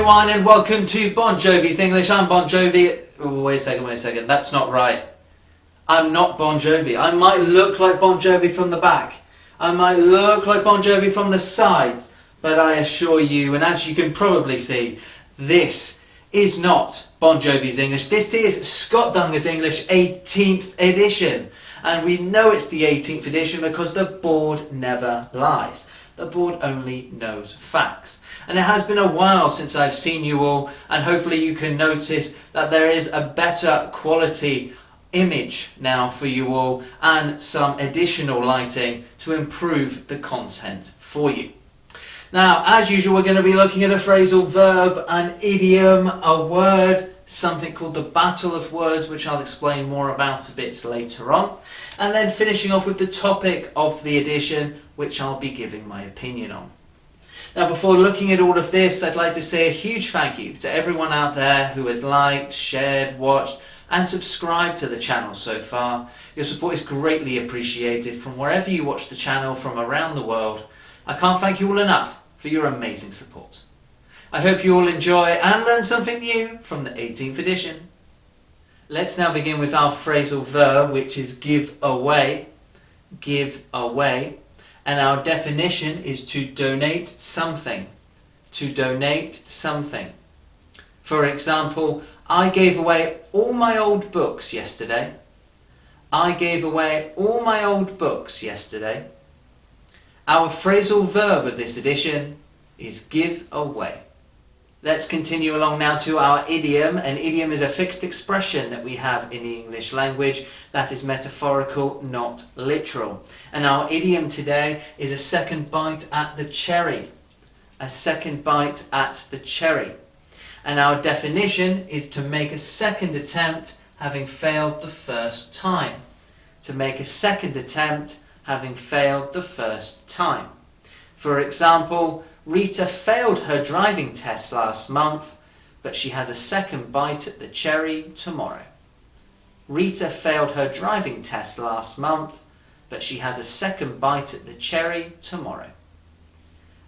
everyone and welcome to Bon Jovi's English. I'm Bon Jovi. Oh, wait a second, that's not right. I'm not Bon Jovi. I might look like Bon Jovi from the back. I might look like Bon Jovi from the sides. But I assure you, and as you can probably see, this is not Bon Jovi's English. This is Scott Dunger's English 18th edition. And we know it's the 18th edition because the board never lies. The board only knows facts. And it has been a while since I've seen you all, and hopefully you can notice that there is a better quality image now for you all and some additional lighting to improve the content for you. Now, as usual, we're going to be looking at a phrasal verb, an idiom, a word, something called the battle of words, which I'll explain more about a bit later on, and then finishing off with the topic of the edition, which I'll be giving my opinion on. Now, before looking at all of this, I'd like to say a huge thank you to everyone out there who has liked, shared, watched and subscribed to the channel so far. Your support is greatly appreciated from wherever you watch the channel from around the world. I can't thank you all enough for your amazing support. I hope you all enjoy and learn something new from the 18th edition. Let's now begin with our phrasal verb, which is give away. Give away. And our definition is to donate something. To donate something. For example, I gave away all my old books yesterday. I gave away all my old books yesterday. Our phrasal verb of this edition is give away. Let's continue along now to our idiom. An idiom is a fixed expression that we have in the English language that is metaphorical, not literal. And our idiom today is a second bite at the cherry. A second bite at the cherry. And our definition is to make a second attempt having failed the first time. To make a second attempt having failed the first time. For example, Rita failed her driving test last month, but she has a second bite at the cherry tomorrow. Rita failed her driving test last month, but she has a second bite at the cherry tomorrow.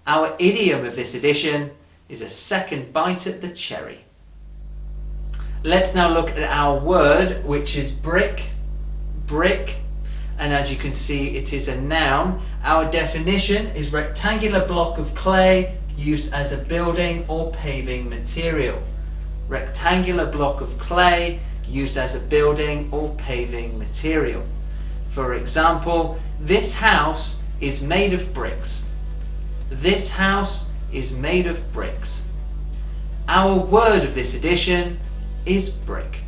Our idiom of this edition is a second bite at the cherry. Let's now look at our word, which is brick. Brick. And as you can see, it is a noun. Our definition is rectangular block of clay used as a building or paving material. Rectangular block of clay used as a building or paving material. For example, this house is made of bricks. This house is made of bricks. Our word of this edition is brick.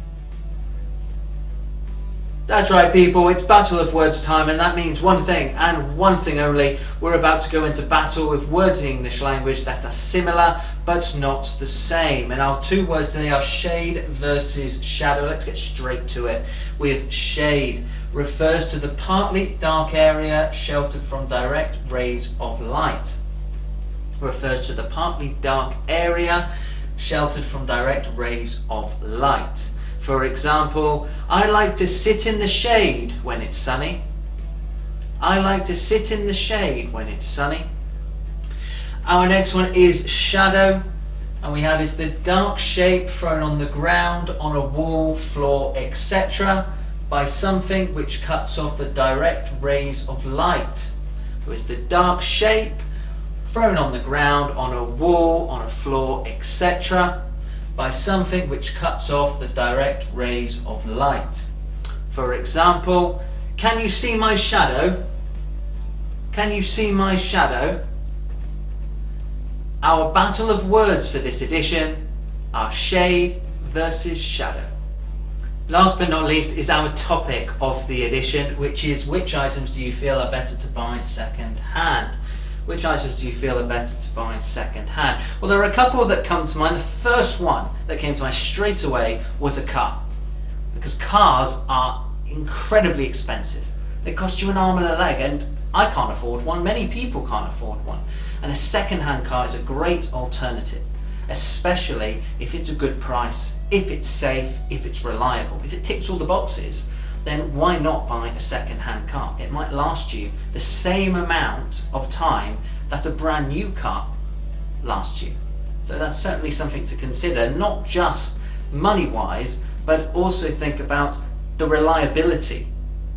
That's right, people, it's battle of words time, and that means one thing and one thing only. We're about to go into battle with words in the English language that are similar but not the same. And our two words today are shade versus shadow. Let's get straight to it. With shade refers to the partly dark area sheltered from direct rays of light. Refers to the partly dark area sheltered from direct rays of light. For example, I like to sit in the shade when it's sunny. I like to sit in the shade when it's sunny. Our next one is shadow, and we have is the dark shape thrown on the ground, on a wall, floor, etc. by something which cuts off the direct rays of light. So it's the dark shape thrown on the ground, on a wall, on a floor, etc. by something which cuts off the direct rays of light. For example, can you see my shadow? Can you see my shadow? Our battle of words for this edition are shade versus shadow. Last but not least is our topic of the edition, which is which items do you feel are better to buy second hand? Which items do you feel are better to buy second hand? Well, there are a couple that come to mind. The first one that came to mind straight away was a car. Because cars are incredibly expensive. They cost you an arm and a leg, and I can't afford one. Many people can't afford one. And a second-hand car is a great alternative, especially if it's a good price, if it's safe, if it's reliable. If it ticks all the boxes, then why not buy a second-hand car? It might last you the same amount of time that a brand new car lasts you. So that's certainly something to consider, not just money-wise, but also think about the reliability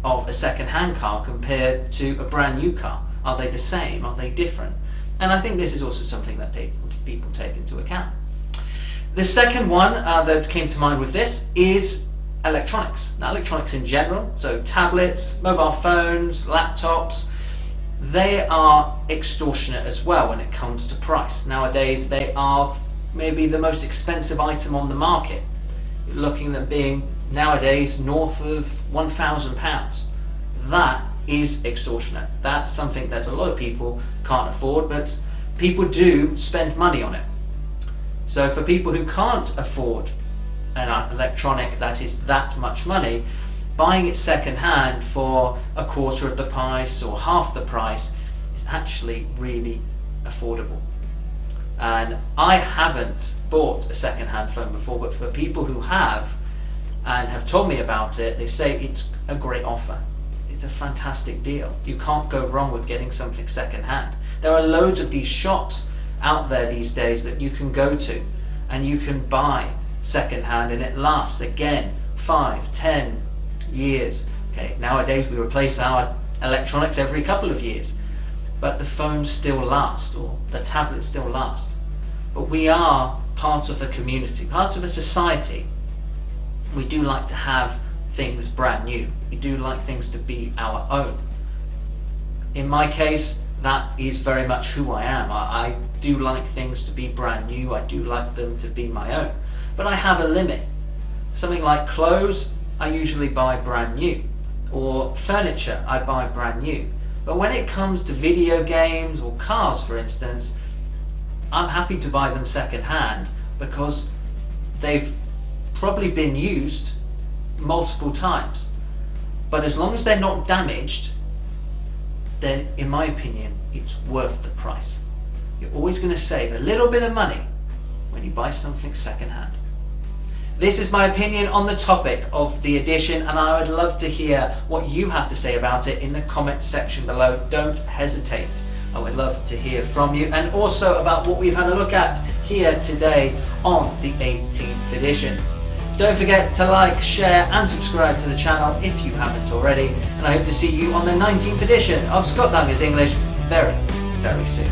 of a second-hand car compared to a brand new car. Are they the same? Are they different? And I think this is also something that people take into account. The second one that came to mind with this is electronics. Now, electronics in general, so tablets, mobile phones, laptops, they are extortionate as well when it comes to price. Nowadays, they are maybe the most expensive item on the market. You're looking at them being nowadays north of £1,000. That is extortionate. That's something that a lot of people can't afford, but people do spend money on it. So for people who can't afford an electronic that is that much money, buying it second hand for a quarter of the price or half the price is actually really affordable. And I haven't bought a second hand phone before, but for people who have and have told me about it, they say it's a great offer. It's a fantastic deal. You can't go wrong with getting something second hand. There are loads of these shops out there these days that you can go to and you can buy second hand, and it lasts again 5-10 years. Okay, nowadays we replace our electronics every couple of years, but the phones still last, or the tablets still last. But we are part of a community, part of a society. We do like to have things brand new. We do like things to be our own. In my case, that is very much who I am. I do like things to be brand new. I do like them to be my own. But I have a limit. Something like clothes, I usually buy brand new. Or furniture, I buy brand new. But when it comes to video games or cars, for instance, I'm happy to buy them second hand because they've probably been used multiple times. But as long as they're not damaged, then in my opinion, it's worth the price. You're always going to save a little bit of money when you buy something second hand. This is my opinion on the topic of the edition, and I would love to hear what you have to say about it in the comment section below. Don't hesitate. I would love to hear from you, and also about what we've had a look at here today on the 18th edition. Don't forget to like, share and subscribe to the channel if you haven't already, and I hope to see you on the 19th edition of Scott Dunger's English very, very soon.